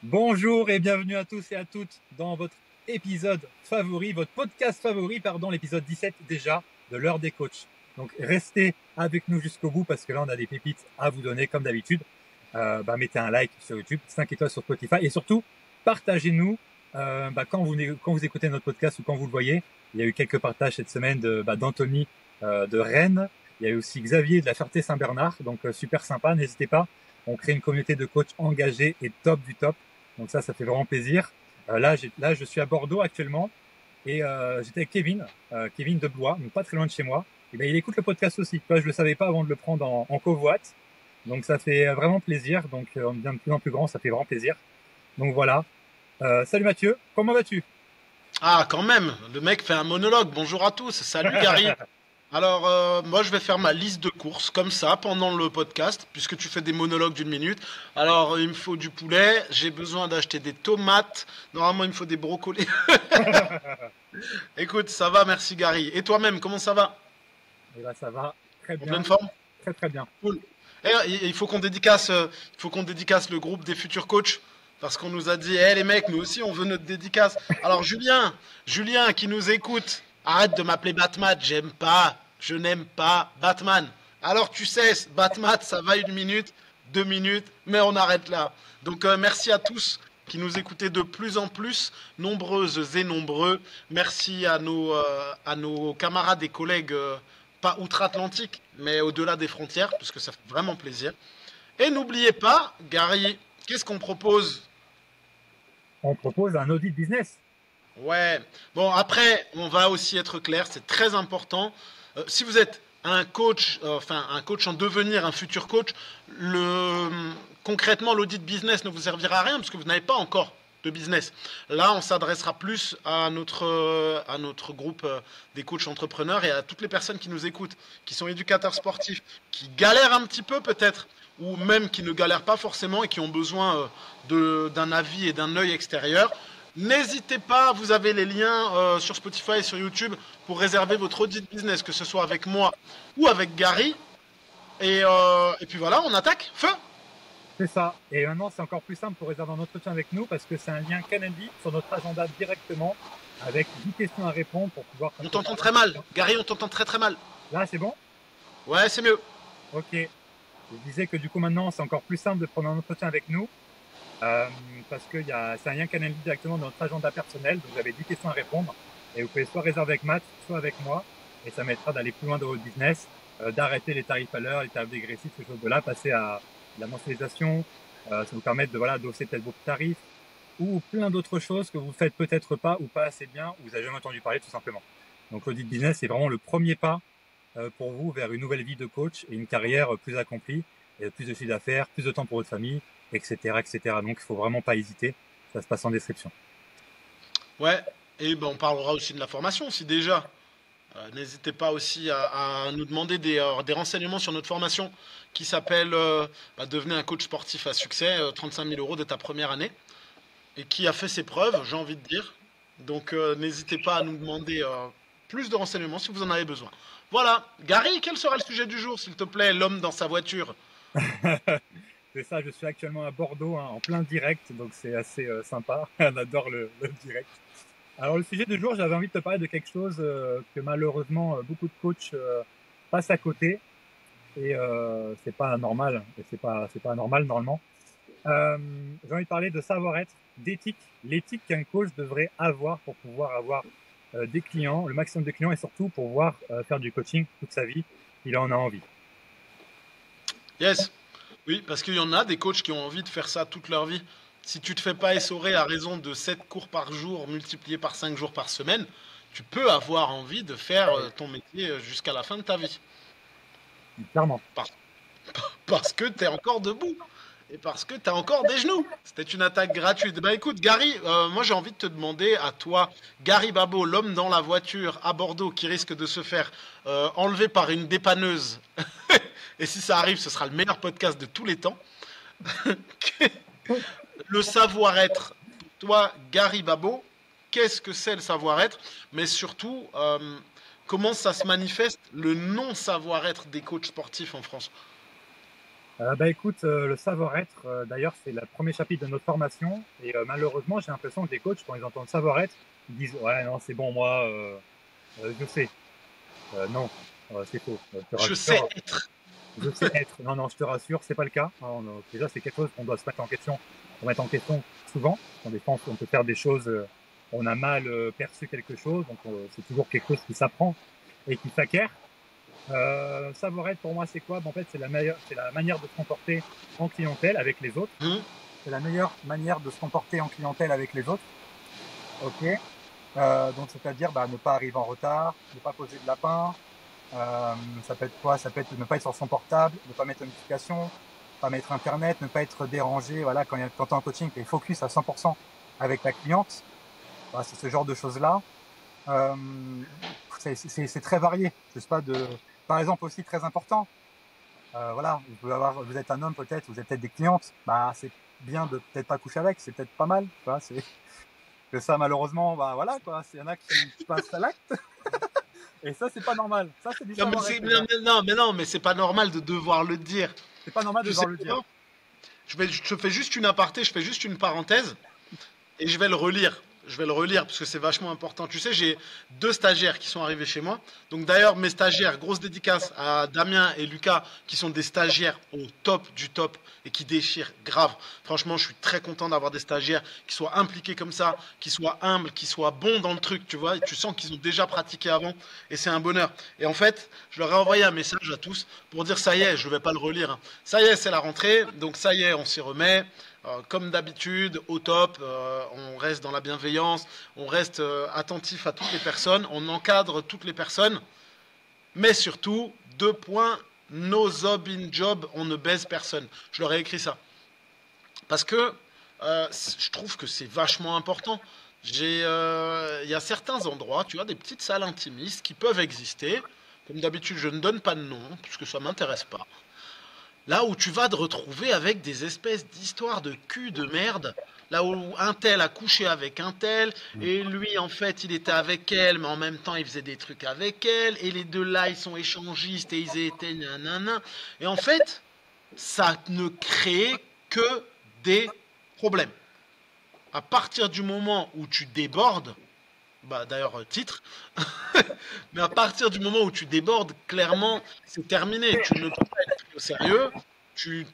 Bonjour et bienvenue à tous et à toutes dans votre épisode favori, votre podcast favori, pardon, l'épisode 17 déjà de l'heure des coachs. Donc restez avec nous jusqu'au bout parce que là on a des pépites à vous donner comme d'habitude. Mettez un like sur YouTube, 5 étoiles sur Spotify et surtout partagez-nous quand vous écoutez notre podcast ou quand vous le voyez. Il y a eu quelques partages cette semaine d'Anthony de Rennes. Il y a eu aussi Xavier de la Ferté-Saint-Bernard, donc super sympa. N'hésitez pas, on crée une communauté de coachs engagés et top du top. Donc ça fait vraiment plaisir. Là, je suis à Bordeaux actuellement et j'étais avec Kevin de Blois, donc pas très loin de chez moi. Et il écoute le podcast aussi. Toi, je le savais pas avant de le prendre en covoite. Donc ça fait vraiment plaisir. Donc on devient de plus en plus grand, ça fait vraiment plaisir. Donc voilà. Salut Mathieu, comment vas-tu? Ah, quand même, le mec fait un monologue. Bonjour à tous, salut Gary. Alors, moi je vais faire ma liste de courses comme ça pendant le podcast, puisque tu fais des monologues d'une minute. Alors, il me faut du poulet, j'ai besoin d'acheter des tomates. Normalement, il me faut des brocolis. Écoute, ça va, merci Gary. Et toi-même, comment ça va? Et là, ça va très En bien, pleine forme? très très bien. Cool. Et il faut qu'on dédicace le groupe des futurs coachs. Parce qu'on nous a dit, hé les mecs, nous aussi on veut notre dédicace. Alors Julien qui nous écoute, arrête de m'appeler Batman, je n'aime pas Batman. Alors tu sais, Batman, ça va 1 minute, 2 minutes, mais on arrête là. Donc merci à tous qui nous écoutez de plus en plus, nombreuses et nombreux. Merci à nos camarades et collègues, pas outre-Atlantique, mais au-delà des frontières, parce que ça fait vraiment plaisir. Et n'oubliez pas, Gary, qu'est-ce qu'on propose? On propose un audit business. Ouais. Bon, après, on va aussi être clair, c'est très important. Si vous êtes un coach, un coach en devenir, un futur coach, concrètement, l'audit business ne vous servira à rien parce que vous n'avez pas encore de business. Là, on s'adressera plus à notre groupe des coachs entrepreneurs et à toutes les personnes qui nous écoutent, qui sont éducateurs sportifs, qui galèrent un petit peu peut-être, ou même qui ne galèrent pas forcément et qui ont besoin d'un avis et d'un œil extérieur. N'hésitez pas, vous avez les liens sur Spotify et sur YouTube pour réserver votre audit business, que ce soit avec moi ou avec Gary. Et puis voilà, on attaque. Feu! C'est ça. Et maintenant, c'est encore plus simple pour réserver un entretien avec nous parce que c'est un lien Calendly sur notre agenda directement avec 10 questions à répondre pour pouvoir On préparer t'entend un très mal. entretien. Gary, on t'entend très très mal. Là, c'est bon? Ouais, c'est mieux. Ok. Je disais que du coup, maintenant, c'est encore plus simple de prendre un entretien avec nous euh, parce que c'est un lien Calendly directement dans notre agenda personnel. Donc, vous avez 10 questions à répondre et vous pouvez soit réserver avec Matt, soit avec moi. Et ça m'aidera d'aller plus loin dans votre business, d'arrêter les tarifs à l'heure, les tarifs dégressifs, ces choses-là, passer à la mensualisation. Ça vous permet de d'osser peut-être vos tarifs ou plein d'autres choses que vous faites peut-être pas ou pas assez bien ou vous avez jamais entendu parler tout simplement. Donc l'audit business, c'est vraiment le premier pas pour vous vers une nouvelle vie de coach et une carrière plus accomplie, et plus de chiffre d'affaires, plus de temps pour votre famille, etc., etc. Donc il faut vraiment pas hésiter. Ça se passe en description. Ouais. Et ben, on parlera aussi de la formation, si déjà. N'hésitez pas aussi à nous demander des renseignements sur notre formation qui s'appelle Devenez un coach sportif à succès, 35 000 euros dès ta première année, et qui a fait ses preuves, j'ai envie de dire. Donc n'hésitez pas à nous demander plus de renseignements si vous en avez besoin. Voilà. Gary, quel sera le sujet du jour, s'il te plaît, l'homme dans sa voiture? C'est ça, je suis actuellement à Bordeaux, hein, en plein direct, donc c'est assez sympa. On adore le direct. Alors le sujet du jour, j'avais envie de te parler de quelque chose que malheureusement beaucoup de coachs passent à côté et c'est pas normal. Et c'est pas normal normalement. J'ai envie de parler de savoir-être, d'éthique, l'éthique qu'un coach devrait avoir pour pouvoir avoir des clients, le maximum de clients et surtout pour pouvoir faire du coaching toute sa vie. Il en a envie. Yes. Oui, parce qu'il y en a des coachs qui ont envie de faire ça toute leur vie. Si tu te fais pas essorer à raison de 7 cours par jour multiplié par 5 jours par semaine, tu peux avoir envie de faire ton métier jusqu'à la fin de ta vie. Clairement. Par- Parce que tu es encore debout. Et parce que tu as encore des genoux. C'était une attaque gratuite. Bah écoute, Gary, moi j'ai envie de te demander à toi, Gary Babo, l'homme dans la voiture à Bordeaux qui risque de se faire enlever par une dépanneuse. Et si ça arrive, ce sera le meilleur podcast de tous les temps. Le savoir-être, pour toi, Gary Babo, qu'est-ce que c'est le savoir-être? Mais surtout, comment ça se manifeste, le non-savoir-être des coachs sportifs en France? Bah écoute, le savoir-être, d'ailleurs, c'est le premier chapitre de notre formation. Et malheureusement, j'ai l'impression que les coachs, quand ils entendent savoir-être, ils disent ouais, non, c'est bon, moi, je sais. Non, c'est faux. Je te Je sais rassure, être. je sais être. Non, non, je te rassure, c'est pas le cas. Non, non, déjà, c'est quelque chose qu'on doit se mettre en question, remettre en question souvent. On dépense, on peut faire des choses, on a mal perçu quelque chose, donc c'est toujours quelque chose qui s'apprend et qui s'acquiert. Savoir-être pour moi, c'est quoi? En fait, c'est la manière de se comporter en clientèle avec les autres. Hmm. C'est la meilleure manière de se comporter en clientèle avec les autres. Ok. Donc, c'est-à-dire bah, ne pas arriver en retard, ne pas poser de lapin. Ça peut être quoi? Ça peut être ne pas être sur son portable, ne pas mettre de notification, pas mettre Internet, ne pas être dérangé. Voilà, quand tu es en coaching, tu es focus à 100% avec la cliente. Voilà, c'est ce genre de choses-là. Euh, c'est très varié. Je sais pas de. Par exemple aussi très important. Voilà, vous êtes un homme peut-être, vous êtes peut-être des clientes. Bah c'est bien de peut-être pas coucher avec, c'est peut-être pas mal. Tu vois, c'est que ça malheureusement, bah voilà quoi. Il y en a qui passent à l'acte et ça c'est pas normal. Ça c'est du Non, mais savoir-être déjà. non, mais c'est pas normal de devoir le dire. C'est pas normal de Tu sais devoir le dire. quoi? Je fais juste une aparté, je fais juste une parenthèse. Et je vais le relire. Je vais le relire parce que c'est vachement important. Tu sais, j'ai deux stagiaires qui sont arrivés chez moi. Donc d'ailleurs, mes stagiaires, grosse dédicace à Damien et Lucas, qui sont des stagiaires au top du top et qui déchirent grave. Franchement, je suis très content d'avoir des stagiaires qui soient impliqués comme ça, qui soient humbles, qui soient bons dans le truc, tu vois. Et tu sens qu'ils ont déjà pratiqué avant et c'est un bonheur. Et en fait, je leur ai envoyé un message à tous pour dire ça y est, je vais pas le relire, hein. Ça y est, c'est la rentrée, donc ça y est, on s'y remet. Comme d'habitude, au top, on reste dans la bienveillance, on reste attentif à toutes les personnes, on encadre toutes les personnes, mais surtout, deux points, no job in job, on ne baise personne. Je leur ai écrit ça. Parce que je trouve que c'est vachement important. Il y a certains endroits, tu vois, des petites salles intimistes qui peuvent exister. Comme d'habitude, je ne donne pas de nom, puisque ça m'intéresse pas. Là où tu vas te retrouver avec des espèces d'histoires de cul de merde. Là où un tel a couché avec un tel, et lui en fait il était avec elle, mais en même temps il faisait des trucs avec elle, et les deux là ils sont échangistes et ils étaient nanana. Et en fait, ça ne crée que des problèmes. À partir du moment où tu débordes, bah d'ailleurs titre, mais à partir du moment où tu débordes, clairement c'est terminé. Tu ne peux pas être pris au sérieux. Tu,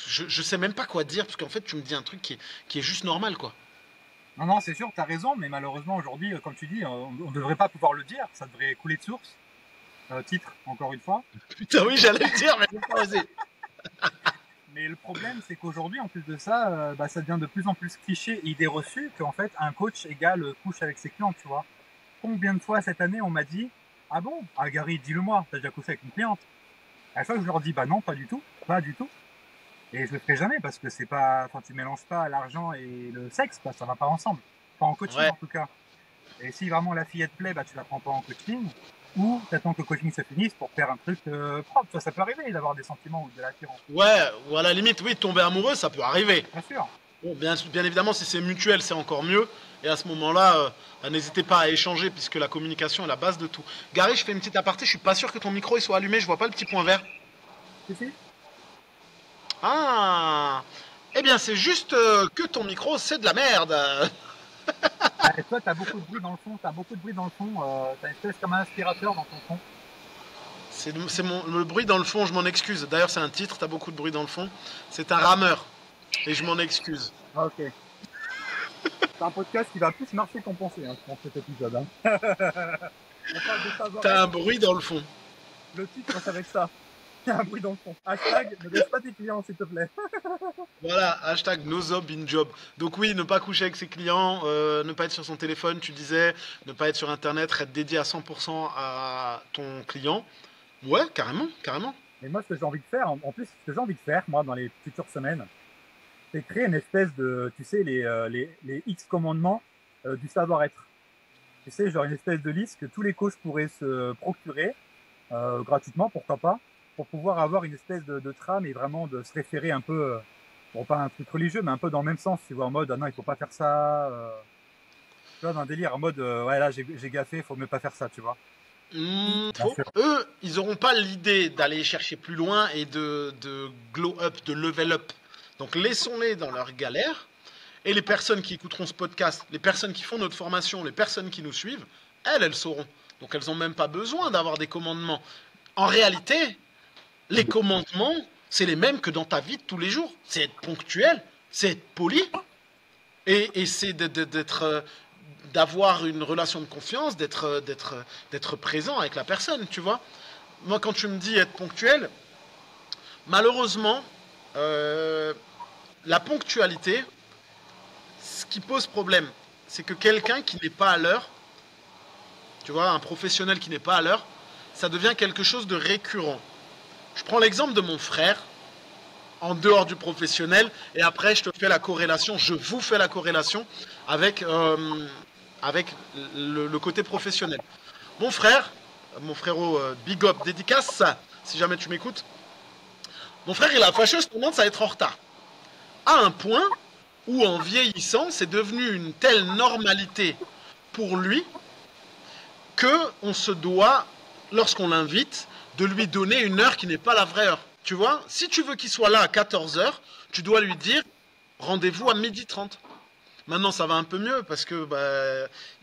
je sais même pas quoi dire parce qu'en fait tu me dis un truc qui est juste normal quoi. Non, non, c'est sûr, tu as raison, mais malheureusement aujourd'hui, comme tu dis, on ne devrait pas pouvoir le dire, ça devrait couler de source. Titre, encore une fois. Putain oui j'allais le dire mais j'ai pas osé. Mais le problème, c'est qu'aujourd'hui, en plus de ça, bah, ça devient de plus en plus cliché et idée reçue qu'en fait, un coach égale couche avec ses clients, tu vois. Combien de fois cette année on m'a dit ah bon, ah Gary, dis-le-moi, t'as déjà couché avec une cliente? À chaque fois, je leur dis bah non, pas du tout, pas du tout. Et je le ferai jamais parce que c'est pas, enfin, tu mélanges pas l'argent et le sexe, bah, ça va pas ensemble. Pas en coaching Ouais. en tout cas. Et si vraiment la fillette plaît, bah tu la prends pas en coaching ou t'attends que le coaching se finisse pour faire un truc propre. Ça peut arriver d'avoir des sentiments ou de l'attirance, Ouais, ou à la limite, oui, tomber amoureux, ça peut arriver. bien sûr. Bon, bien évidemment, si c'est mutuel, c'est encore mieux. Et à ce moment-là, n'hésitez pas à échanger, puisque la communication est la base de tout. Gary, je fais une petite aparté, je suis pas sûr que ton micro il soit allumé, je vois pas le petit point vert. Si, si. Ah. Eh bien, c'est juste que ton micro, c'est de la merde. Ah, et toi, t'as beaucoup de bruit dans le fond, t'as beaucoup de bruit dans le fond, t'as une espèce comme un aspirateur dans ton fond. Le bruit dans le fond, je m'en excuse. D'ailleurs, c'est un titre, t'as beaucoup de bruit dans le fond. C'est un rameur. Et je m'en excuse. Ah, ok. C'est un podcast qui va plus marcher qu'on pensait, hein, je pense, cet épisode. Hein. On parle de T'as savoir-être, un bruit dans le fond. le titre, ça va être ça. Il y a un bruit dans le fond. Hashtag, ne baisse pas tes clients, s'il te plaît. Voilà, hashtag nozob in job. Donc oui, ne pas coucher avec ses clients, ne pas être sur son téléphone, tu disais, ne pas être sur Internet, être dédié à 100% à ton client. Ouais, carrément, carrément. Mais moi, ce que j'ai envie de faire, en plus, ce que j'ai envie de faire, moi, dans les futures semaines, c'est créer une espèce de, tu sais, les X commandements du savoir-être. Tu sais, genre une espèce de liste que tous les coachs pourraient se procurer gratuitement, pourquoi pas, pour pouvoir avoir une espèce de trame et vraiment de se référer un peu, bon, pas un truc religieux, mais un peu dans le même sens, tu vois, en mode, ah non, il faut pas faire ça, tu vois, dans un délire, en mode, ouais, là, j'ai gaffé, faut mieux pas faire ça, tu vois. Faux. Eux, ils n'auront pas l'idée d'aller chercher plus loin et de glow up, de level up. Donc laissons-les dans leur galère. Et les personnes qui écouteront ce podcast, les personnes qui font notre formation, les personnes qui nous suivent, elles sauront. Donc elles n'ont même pas besoin d'avoir des commandements. En réalité, les commandements, c'est les mêmes que dans ta vie de tous les jours. C'est être ponctuel, c'est être poli, et c'est d'avoir une relation de confiance, d'être présent avec la personne, tu vois. Moi, quand tu me dis être ponctuel, malheureusement, la ponctualité, ce qui pose problème, c'est que quelqu'un qui n'est pas à l'heure, tu vois, un professionnel qui n'est pas à l'heure, ça devient quelque chose de récurrent. Je prends l'exemple de mon frère, en dehors du professionnel, et après je te fais la corrélation, je vous fais la corrélation avec, avec le côté professionnel. Mon frère, mon frérot Big Up, dédicace, si jamais tu m'écoutes, mon frère il a la fâcheuse tendance à être en retard. À un point où en vieillissant, c'est devenu une telle normalité pour lui qu'on se doit, lorsqu'on l'invite, de lui donner une heure qui n'est pas la vraie heure. Tu vois, si tu veux qu'il soit là à 14h, tu dois lui dire rendez-vous à 12h30. Maintenant, ça va un peu mieux parce que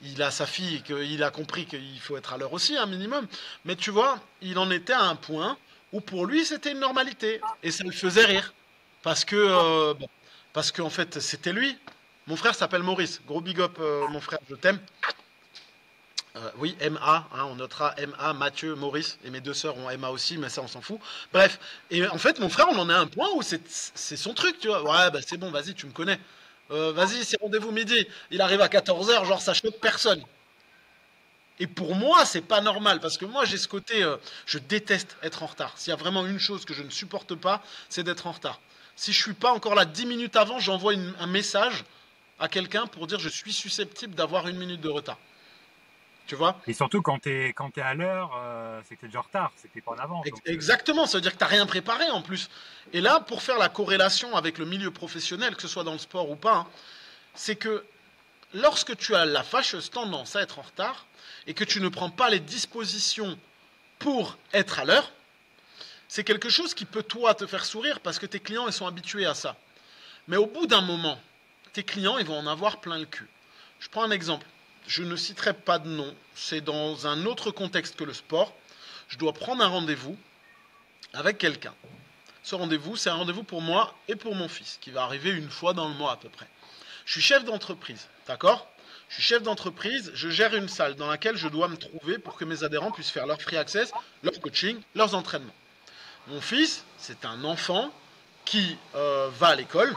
il a sa fille et qu'il a compris qu'il faut être à l'heure aussi, un minimum. Mais tu vois, il en était à un point où pour lui, c'était une normalité. Et ça le faisait rire. Parce que, parce qu'en fait, c'était lui. Mon frère s'appelle Maurice. Gros big up, mon frère, je t'aime. Oui, MA, hein, on notera MA, Mathieu, Maurice, et mes deux sœurs ont MA aussi, mais ça on s'en fout. Bref, et en fait mon frère on en est à un point où c'est son truc, tu vois. Ouais, bah c'est bon, vas-y, tu me connais. Vas-y, c'est rendez-vous midi. Il arrive à 14h, genre ça choque personne. Et pour moi, c'est pas normal, parce que moi j'ai ce côté, je déteste être en retard. S'il y a vraiment une chose que je ne supporte pas, c'est d'être en retard. Si je suis pas encore là 10 minutes avant, j'envoie un message à quelqu'un pour dire je suis susceptible d'avoir une minute de retard. Tu vois? Et surtout quand t'es à l'heure, c'est que t'es déjà en retard, c'est que t'es pas en avance. Donc, Exactement, ça veut dire que tu n'as rien préparé en plus. Et là, pour faire la corrélation avec le milieu professionnel, que ce soit dans le sport ou pas, hein, c'est que lorsque tu as la fâcheuse tendance à être en retard et que tu ne prends pas les dispositions pour être à l'heure, c'est quelque chose qui peut toi te faire sourire parce que tes clients ils sont habitués à ça. Mais au bout d'un moment, tes clients ils vont en avoir plein le cul. Je prends un exemple. Je ne citerai pas de nom. C'est dans un autre contexte que le sport. Je dois prendre un rendez-vous avec quelqu'un. Ce rendez-vous, c'est un rendez-vous pour moi et pour mon fils, qui va arriver une fois dans le mois à peu près. Je suis chef d'entreprise, d'accord? Je suis chef d'entreprise, je gère une salle dans laquelle je dois me trouver pour que mes adhérents puissent faire leur free access, leur coaching, leurs entraînements. Mon fils, c'est un enfant qui va à l'école,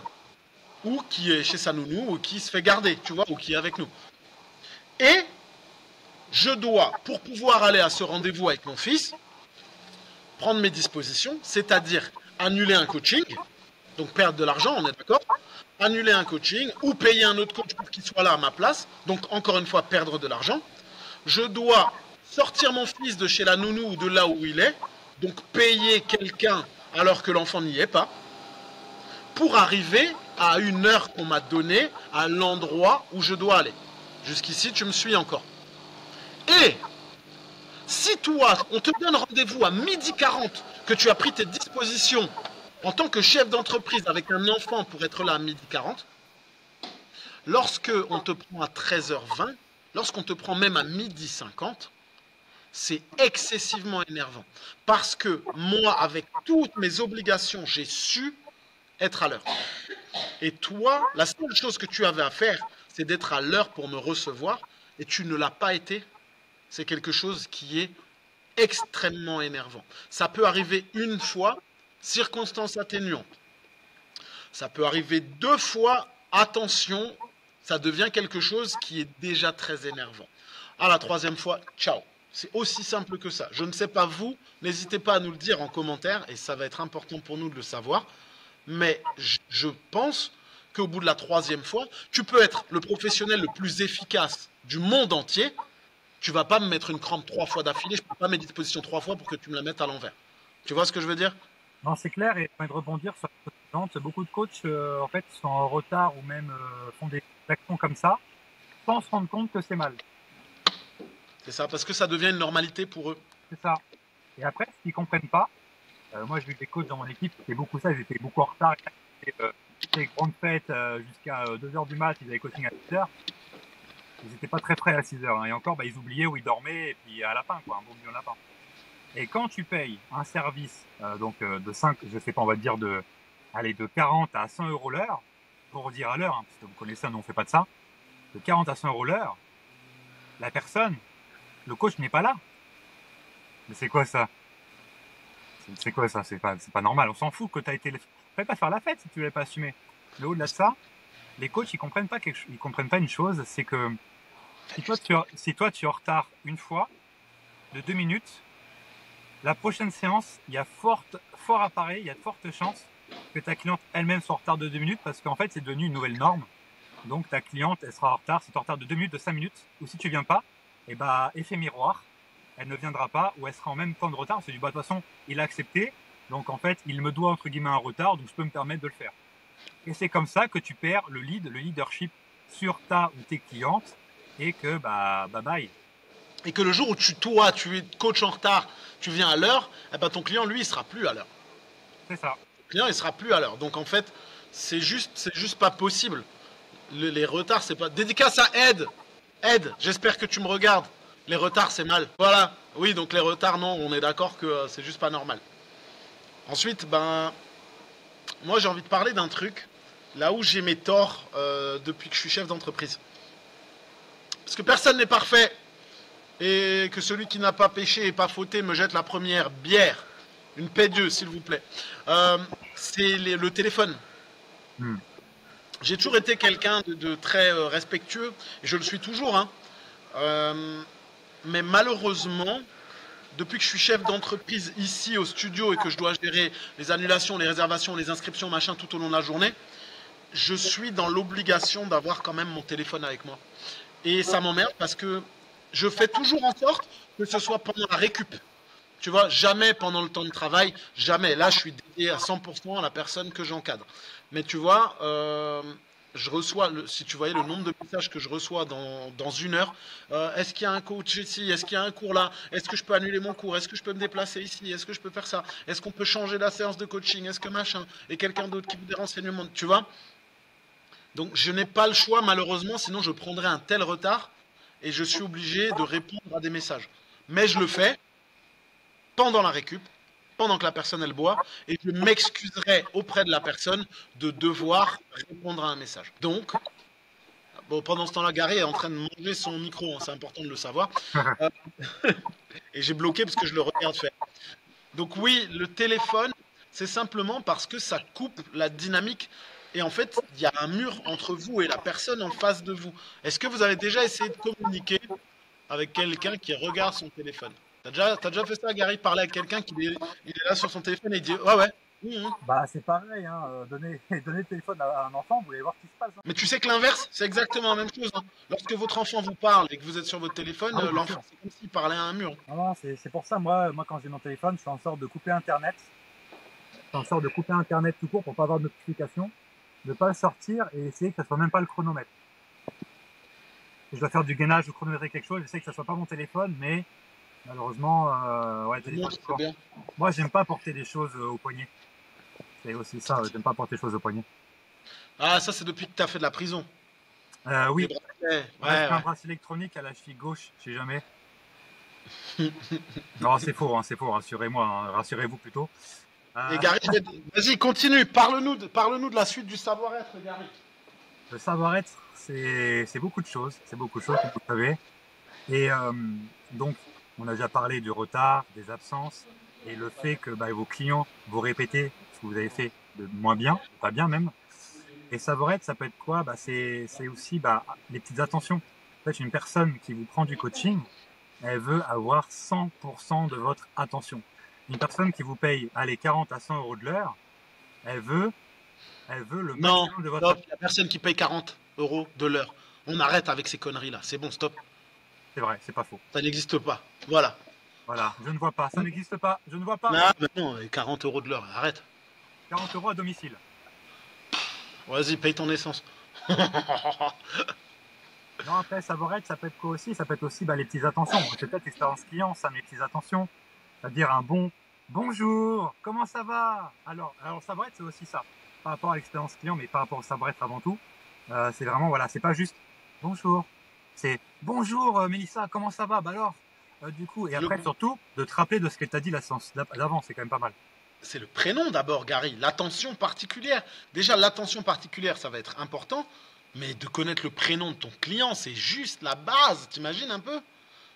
ou qui est chez sa nounou, ou qui se fait garder, tu vois, ou qui est avec nous. Et je dois, pour pouvoir aller à ce rendez-vous avec mon fils, prendre mes dispositions, c'est-à-dire annuler un coaching, donc perdre de l'argent, on est d'accord, annuler un coaching ou payer un autre coach pour qu'il soit là à ma place, donc encore une fois perdre de l'argent. Je dois sortir mon fils de chez la nounou ou de là où il est, donc payer quelqu'un alors que l'enfant n'y est pas, pour arriver à une heure qu'on m'a donnée à l'endroit où je dois aller. Jusqu'ici, tu me suis encore. Et si toi, on te donne rendez-vous à 12h40, que tu as pris tes dispositions en tant que chef d'entreprise avec un enfant pour être là à 12h40, lorsque on te prend à 13h20, lorsqu'on te prend même à 12h50, c'est excessivement énervant. Parce que moi, avec toutes mes obligations, j'ai su être à l'heure. Et toi, la seule chose que tu avais à faire, c'est d'être à l'heure pour me recevoir, et tu ne l'as pas été. C'est quelque chose qui est extrêmement énervant. Ça peut arriver une fois, circonstance atténuante. Ça peut arriver deux fois, attention, ça devient quelque chose qui est déjà très énervant. À la troisième fois, ciao. C'est aussi simple que ça. Je ne sais pas vous, n'hésitez pas à nous le dire en commentaire, et ça va être important pour nous de le savoir. Mais je pense qu'au bout de la troisième fois, tu peux être le professionnel le plus efficace du monde entier. Tu vas pas me mettre une crampe 3 fois d'affilée, je ne peux pas mettre disposition 3 fois pour que tu me la mettes à l'envers. Tu vois ce que je veux dire? non, c'est clair. Et de rebondir sur la précédente, beaucoup de coachs en fait sont en retard ou même font des actions comme ça sans se rendre compte que c'est mal. C'est ça, parce que ça devient une normalité pour eux. C'est ça. Et après, ce qu'ils comprennent pas, moi, j'ai eu des coachs dans mon équipe qui étaient beaucoup ça, ils étaient beaucoup en retard. C'était grande fête jusqu'à 2 heures du mat, ils avaient coaching à 6 heures. Ils n'étaient pas très frais à 6 heures. Hein. Et encore, bah, ils oubliaient où ils dormaient, et puis à lapin, quoi, un bon million lapin. Et quand tu payes un service de 5, je sais pas, on va dire de 40 à 100 euros l'heure, pour dire à l'heure, hein, parce que vous connaissez ça, nous on fait pas de ça, de 40 à 100 euros l'heure, la personne, le coach n'est pas là. Mais c'est quoi ça? C'est quoi ça? C'est pas normal. On s'en fout que tu as été. Fallait pas faire la fête si tu voulais pas assumer. Mais au-delà de ça, les coachs ils comprennent pas ils comprennent pas une chose, c'est que si toi tu es en retard une fois de 2 minutes, la prochaine séance, il y a fort à parier, il y a de fortes chances que ta cliente elle-même soit en retard de 2 minutes parce qu'en fait c'est devenu une nouvelle norme. Donc ta cliente elle sera en retard, si tu es en retard de 2 minutes, de 5 minutes, ou si tu viens pas, et bah effet miroir, elle ne viendra pas ou elle sera en même temps de retard. C'est du bah de toute façon il a accepté, donc en fait il me doit entre guillemets un retard, donc je peux me permettre de le faire. Et c'est comme ça que tu perds le leadership sur ta ou tes clientes et que bah bye bye. Et que le jour où tu es coach en retard, tu viens à l'heure, eh ben ton client, lui, il sera plus à l'heure. C'est ça. Le client, il sera plus à l'heure. Donc en fait, c'est juste pas possible. Les retards, c'est pas. Dédicace à Ed, j'espère que tu me regardes. Les retards, c'est mal. Voilà. Oui, donc les retards, non, on est d'accord que c'est juste pas normal. Ensuite, ben, moi, j'ai envie de parler d'un truc. Là où j'ai mes torts depuis que je suis chef d'entreprise. Parce que personne n'est parfait. Et que celui qui n'a pas péché et pas fauté me jette la première bière. Une paix Dieu, s'il vous plaît. C'est le téléphone. J'ai toujours été quelqu'un de très respectueux, et je le suis toujours. Hein. Mais malheureusement, depuis que je suis chef d'entreprise ici au studio et que je dois gérer les annulations, les réservations, les inscriptions, machin, tout au long de la journée, je suis dans l'obligation d'avoir quand même mon téléphone avec moi. Et ça m'emmerde parce que je fais toujours en sorte que ce soit pendant la récup. Tu vois, jamais pendant le temps de travail, jamais. Là, je suis dédié à 100% à la personne que j'encadre. Mais tu vois, je reçois, si tu voyais le nombre de messages que je reçois dans une heure, est-ce qu'il y a un coach ici? Est-ce qu'il y a un cours là? Est-ce que je peux annuler mon cours? Est-ce que je peux me déplacer ici? Est-ce que je peux faire ça? Est-ce qu'on peut changer la séance de coaching? Est-ce que machin? Et quelqu'un d'autre qui veut des renseignements? Tu vois? Donc, je n'ai pas le choix, malheureusement, sinon je prendrais un tel retard et je suis obligé de répondre à des messages. Mais je le fais pendant la récup, pendant que la personne elle boit, et je m'excuserai auprès de la personne de devoir répondre à un message. Donc, bon, pendant ce temps-là, Gary est en train de manger son micro, hein, c'est important de le savoir. Et j'ai bloqué parce que je le regarde faire. Donc oui, le téléphone, c'est simplement parce que ça coupe la dynamique. Et en fait, il y a un mur entre vous et la personne en face de vous. Est-ce que vous avez déjà essayé de communiquer avec quelqu'un qui regarde son téléphone? T'as déjà fait ça, Gary, parler avec quelqu'un il est là sur son téléphone et il dit ouais, ouais. Bah c'est pareil, hein, donner le téléphone à un enfant, vous voulez voir ce qui se passe. Hein. Mais tu sais que l'inverse, c'est exactement la même chose. Hein. Lorsque votre enfant vous parle et que vous êtes sur votre téléphone, l'enfant, c'est comme s'il parlait à un mur. Non, c'est pour ça, moi quand j'ai mon téléphone, je fais en sorte de couper Internet. Je fais en sorte de couper Internet tout court pour pas avoir de notification, de pas le sortir et essayer que ça soit même pas le chronomètre. Si je dois faire du gainage ou chronométrer quelque chose, j'essaie que ça soit pas mon téléphone, mais malheureusement, ouais, téléphone, moi j'aime pas porter des choses au poignet. C'est aussi ça, j'aime pas porter des choses au poignet. Ah, ça c'est depuis que tu as fait de la prison. Oui. Ouais, un bracelet électronique à la cheville gauche, je sais jamais. Non, c'est faux, rassurez-moi, hein, rassurez-vous plutôt. Et Gary, vas-y, continue, parle-nous de la suite du savoir-être, Gary. Le savoir-être, c'est beaucoup de choses, comme vous le savez. Et donc, on a déjà parlé du retard, des absences, et le fait que vos clients vous répétez ce que vous avez fait de moins bien, pas bien même. Et savoir-être, ça peut être quoi? C'est aussi les petites attentions. En fait, une personne qui vous prend du coaching, elle veut avoir 100% de votre attention. Une personne qui vous paye 40 à 100 euros de l'heure, elle veut le maximum de votre attention. Non, il n'y a personne qui paye 40 euros de l'heure. On arrête avec ces conneries-là. C'est bon, stop. C'est vrai, c'est pas faux. Ça n'existe pas. Voilà. Voilà, je ne vois pas. Ça n'existe pas. Je ne vois pas. Non, 40 euros de l'heure, arrête. 40 euros à domicile. Vas-y, paye ton essence. Non, après, savorette, ça peut être quoi aussi? Ça peut être aussi les petites attentions. C'est peut-être l'expérience client, ça, mes petites attentions. C'est-à-dire un bon bonjour, comment ça va? Alors savorette, c'est aussi ça. Par rapport à l'expérience client, mais par rapport au savorette avant tout. C'est vraiment, voilà, c'est pas juste bonjour. C'est bonjour, Mélissa, comment ça va? Bah alors, du coup, et après, surtout, de te rappeler de ce qu'elle t'a dit la séance d'avant, c'est quand même pas mal. C'est le prénom d'abord, Gary. L'attention particulière. Déjà, l'attention particulière, ça va être important. Mais de connaître le prénom de ton client, c'est juste la base. T'imagines un peu?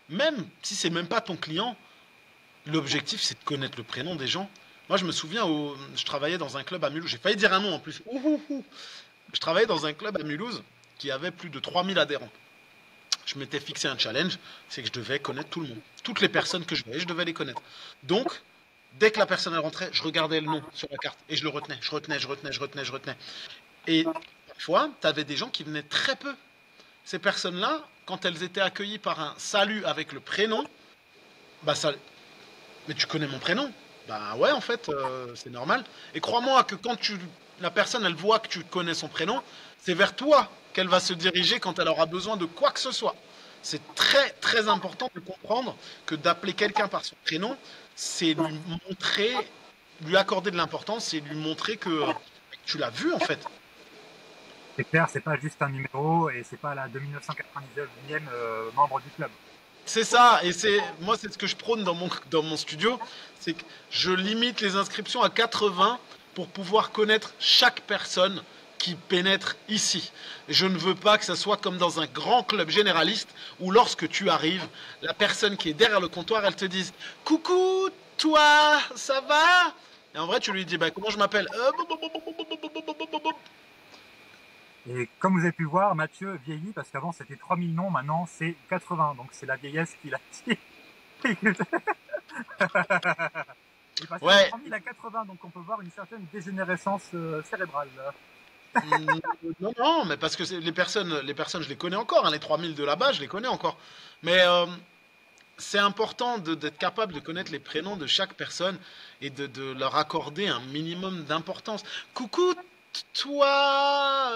Même si c'est même pas ton client, l'objectif, c'est de connaître le prénom des gens. Moi, je me souviens, je travaillais dans un club à Mulhouse. J'ai failli dire un nom en plus. Je travaillais dans un club à Mulhouse qui avait plus de 3000 adhérents. Je m'étais fixé un challenge, c'est que je devais connaître tout le monde. Toutes les personnes que je voyais, je devais les connaître. Donc, dès que la personne elle rentrait, je regardais le nom sur la carte et je le retenais. Je retenais. Et parfois, tu avais des gens qui venaient très peu. Ces personnes-là, quand elles étaient accueillies par un salut avec le prénom, bah ça, mais tu connais mon prénom? Bah ouais, en fait, c'est normal. Et crois-moi que la personne, elle voit que tu connais son prénom, c'est vers toi qu'elle va se diriger quand elle aura besoin de quoi que ce soit. C'est très très important de comprendre que d'appeler quelqu'un par son prénom, c'est lui montrer, lui accorder de l'importance et lui montrer que tu l'as vu en fait. C'est clair, c'est pas juste un numéro et c'est pas la 2999e membre du club. C'est ça, et moi c'est ce que je prône dans mon studio, c'est que je limite les inscriptions à 80 pour pouvoir connaître chaque personne qui pénètre ici. Je ne veux pas que ça soit comme dans un grand club généraliste où lorsque tu arrives, la personne qui est derrière le comptoir, elle te dise coucou, toi, ça va? Et en vrai, tu lui dis bah, comment je m'appelle? Et comme vous avez pu voir, Mathieu vieillit parce qu'avant c'était 3000 noms, maintenant c'est 80. Donc c'est la vieillesse qui l'a tiré. Il est passé de 3000 à 80, donc on peut voir une certaine dégénérescence cérébrale. Non, non, mais parce que les personnes, je les connais encore, hein, les 3000 de là-bas, je les connais encore. Mais c'est important d'être capable de connaître les prénoms de chaque personne et de leur accorder un minimum d'importance. Coucou, toi,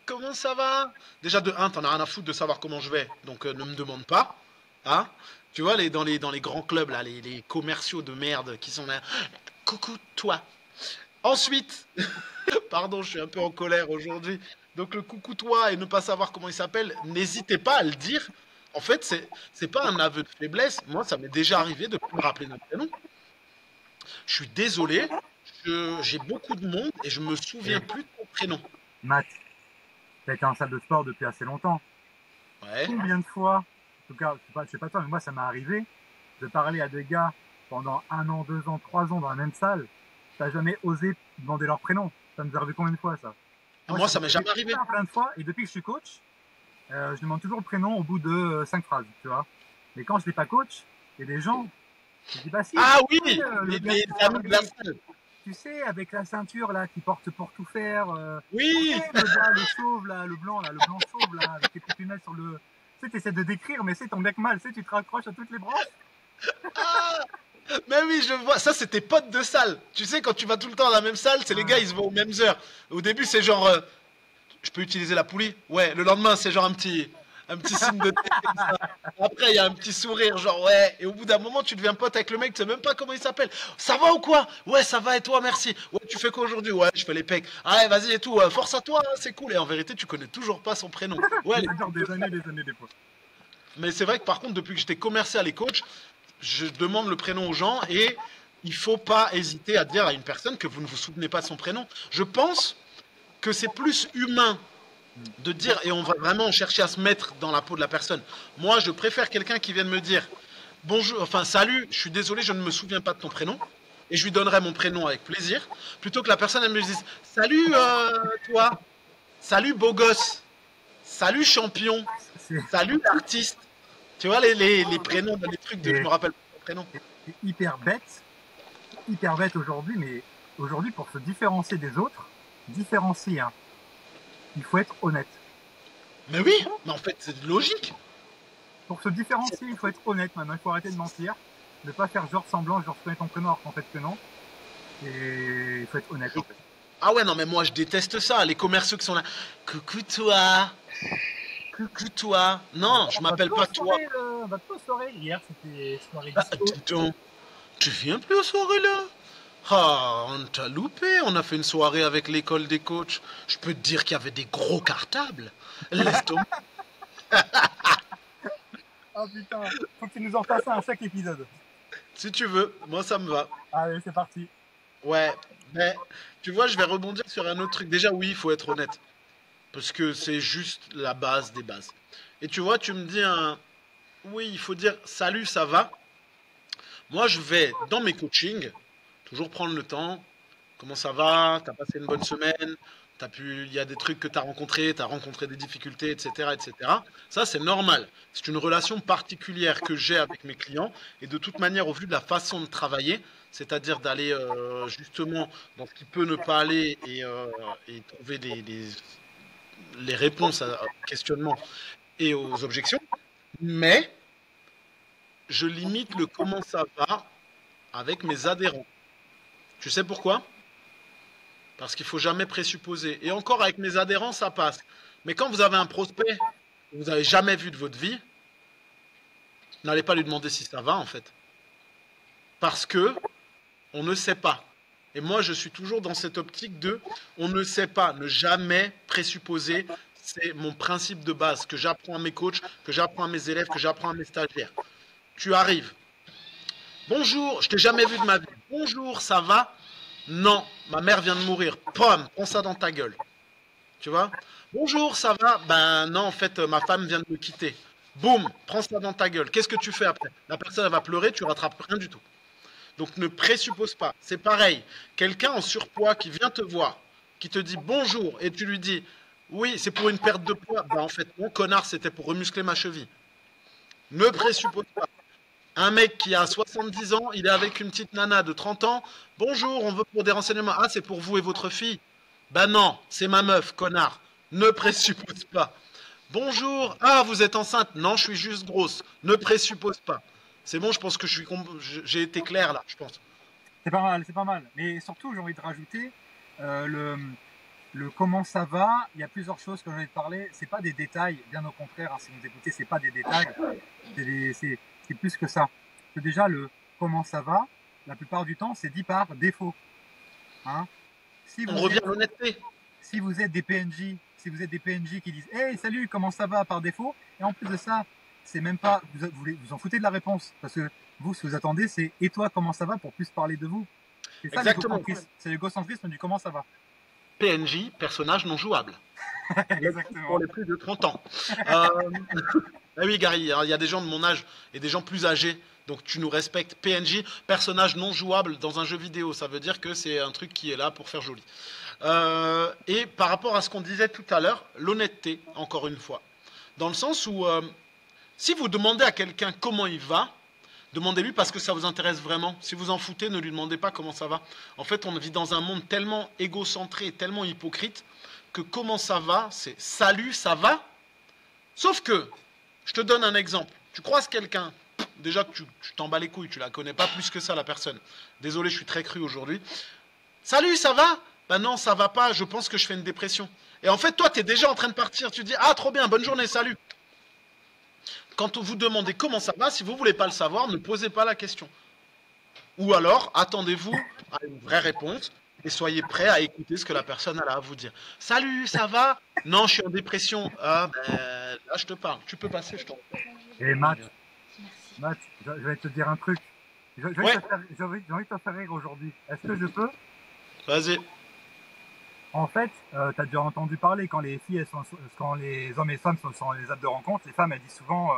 comment ça va? Déjà, de un, t'en as rien à foutre de savoir comment je vais, donc ne me demande pas. Hein? Tu vois, dans les grands clubs, là, les commerciaux de merde qui sont là. Coucou, toi. Ensuite, pardon, je suis un peu en colère aujourd'hui. Donc le coucou toi et ne pas savoir comment il s'appelle, n'hésitez pas à le dire. En fait, c'est pas un aveu de faiblesse. Moi, ça m'est déjà arrivé de plus me rappeler notre prénom. Je suis désolé, j'ai beaucoup de monde et je me souviens Et plus de mon prénom. Matt, tu as été en salle de sport depuis assez longtemps. Ouais. Combien de fois, en tout cas, je sais pas toi, mais moi ça m'est arrivé de parler à des gars pendant 1 an, 2 ans, 3 ans dans la même salle. T'as jamais osé demander leur prénom. Ça nous est arrivé combien de fois ça? Moi, ça m'est jamais arrivé. Plein de fois, et depuis que je suis coach, je demande toujours le prénom au bout de 5 phrases, tu vois. Mais quand je n'ai pas coach, il y a des gens, je dis bah si. Ah oui, les amis de la salle. Tu sais, avec la ceinture là qui porte pour tout faire. Oui. Le gars, le chauve là, le blanc chauve là, avec les petites lunettes sur le. Tu sais, t'essaies de décrire, mais c'est ton mec mal, tu sais, tu te raccroches à toutes les branches. Ah, mais oui, je vois. Ça, c'est tes potes de salle. Tu sais, quand tu vas tout le temps à la même salle, c'est les gars, ils se vont aux mêmes heures. Au début, c'est genre, je peux utiliser la poulie? Ouais. Le lendemain, c'est genre un petit signe de tête comme ça. Après, il y a un petit sourire, genre ouais. Et au bout d'un moment, tu deviens pote avec le mec, tu sais même pas comment il s'appelle. Ça va ou quoi? Ouais, ça va et toi, merci. Ouais, tu fais quoi aujourd'hui? Ouais, je fais les pecs. Ah ouais, vas-y et tout. Force à toi, hein, c'est cool. Et en vérité, tu connais toujours pas son prénom. Ouais, Ça dure des années, des fois. mais c'est vrai que par contre, depuis que j'étais commercial et coach, je demande le prénom aux gens et il faut pas hésiter à dire à une personne que vous ne vous souvenez pas de son prénom. Je pense que c'est plus humain de dire, et on va vraiment chercher à se mettre dans la peau de la personne. Moi, je préfère quelqu'un qui vienne me dire bonjour, enfin salut, je suis désolé, je ne me souviens pas de ton prénom, et je lui donnerai mon prénom avec plaisir, plutôt que la personne elle me dise salut toi, salut beau gosse, salut champion, salut artiste. Tu vois les prénoms, les trucs de je me rappelle pas ton prénom. C'est hyper bête aujourd'hui, mais aujourd'hui pour se différencier des autres, différencier, hein, il faut être honnête. Mais oui, mais en fait c'est logique. Pour se différencier, il faut être honnête maintenant, il faut arrêter de mentir, ne pas faire genre semblant, genre je connais ton prénom alors qu'en fait que non. Et il faut être honnête en fait. Ah ouais, non mais moi je déteste ça, les commerciaux qui sont là. Coucou toi. Coucou toi. Non, je m'appelle pas toi. Votre soirée, hier, c'était soirée Ah, disco. dis donc, tu viens plus aux soirées là? Ah, on t'a loupé. On a fait une soirée avec l'école des coachs. Je peux te dire qu'il y avait des gros cartables. Laisse tomber. Oh putain, faut que tu nous en fasses un à chaque épisode. Si tu veux, moi ça me va. Allez, c'est parti. Ouais, mais tu vois, je vais rebondir sur un autre truc. Déjà, oui, il faut être honnête. Parce que c'est juste la base des bases. Et tu vois, tu me dis un... Oui, il faut dire salut, ça va. Moi, je vais dans mes coachings, toujours prendre le temps. Comment ça va? T'as passé une bonne semaine? Il y a des trucs que t'as rencontré des difficultés, etc., etc. Ça, c'est normal. C'est une relation particulière que j'ai avec mes clients. Et de toute manière, au vu de la façon de travailler, c'est-à-dire d'aller justement dans ce qui peut ne pas aller et trouver les réponses aux questionnements et aux objections. Mais je limite le comment ça va avec mes adhérents. Tu sais pourquoi? Parce qu'il faut jamais présupposer. Et encore avec mes adhérents, ça passe. Mais quand vous avez un prospect que vous n'avez jamais vu de votre vie, n'allez pas lui demander si ça va en fait. Parce que on ne sait pas. Et moi, je suis toujours dans cette optique de on ne sait pas, ne jamais présupposer. C'est mon principe de base que j'apprends à mes coachs, que j'apprends à mes élèves, que j'apprends à mes stagiaires. Tu arrives. Bonjour, je t'ai jamais vu de ma vie. Bonjour, ça va? Non, ma mère vient de mourir. Pomme, prends ça dans ta gueule. Tu vois? Bonjour, ça va? Ben non, en fait, ma femme vient de me quitter. Boum, prends ça dans ta gueule. Qu'est-ce que tu fais après? La personne, elle va pleurer, tu rattrapes rien du tout. Donc ne présuppose pas. C'est pareil. Quelqu'un en surpoids qui vient te voir, qui te dit bonjour, et tu lui dis oui, c'est pour une perte de poids. Ben en fait, non, connard, c'était pour remuscler ma cheville. Ne présuppose pas. Un mec qui a 70 ans, il est avec une petite nana de 30 ans. Bonjour, on veut pour des renseignements. Ah, c'est pour vous et votre fille. Ben non, c'est ma meuf, connard. Ne présuppose pas. Bonjour, ah, vous êtes enceinte. Non, je suis juste grosse. Ne présuppose pas. C'est bon, je pense que j'ai été clair là, je pense. C'est pas mal, c'est pas mal. Mais surtout, j'ai envie de rajouter euh, le, le comment ça va. Il y a plusieurs choses que j'ai envie de parler. C'est pas des détails, bien au contraire. Hein, si vous écoutez, c'est pas des détails. C'est plus que ça. Que déjà, le comment ça va, la plupart du temps, c'est dit par défaut. Hein. Si On vous revient êtes, à l'honnêteté. si vous êtes des PNJ, si vous êtes des PNJ qui disent hey salut comment ça va par défaut, et en plus de ça c'est même pas vous en foutez de la réponse parce que vous ce que vous attendez c'est et toi comment ça va pour plus parler de vous. C'est ça Exactement. l'égocentrisme, c'est l'égocentrisme du comment ça va. PNJ, personnage non jouable. Exactement. Pour les plus de 30 ans. Euh, Ah oui, Gary, il y a des gens de mon âge et des gens plus âgés. Donc tu nous respectes. PNJ, personnage non jouable dans un jeu vidéo. Ça veut dire que c'est un truc qui est là pour faire joli. Et par rapport à ce qu'on disait tout à l'heure, l'honnêteté, encore une fois. Dans le sens où, si vous demandez à quelqu'un comment il va, demandez-lui parce que ça vous intéresse vraiment. Si vous en foutez, ne lui demandez pas comment ça va. En fait, on vit dans un monde tellement égocentré, tellement hypocrite, que comment ça va, c'est salut, ça va. Sauf que, je te donne un exemple. Tu croises quelqu'un, déjà que tu t'en bats les couilles, tu la connais pas plus que ça, la personne. Désolé, je suis très cru aujourd'hui. Salut, ça va? Ben non, ça va pas, je pense que je fais une dépression. Et en fait, toi, tu es déjà en train de partir. Tu dis, ah, trop bien, bonne journée, salut. Quand vous demandez comment ça va, si vous voulez pas le savoir, ne posez pas la question. Ou alors, attendez-vous à une vraie réponse et soyez prêt à écouter ce que la personne a à vous dire. Salut, ça va? Non, je suis en dépression. Ah, ben, là, je te parle. Tu peux passer, je t'en prie. Et Matt, je vais te dire un truc. J'ai envie de te faire rire aujourd'hui. Est-ce que je peux? Vas-y. En fait, tu as déjà entendu parler quand les filles, quand les hommes et femmes sont les apps de rencontre, les femmes elles disent souvent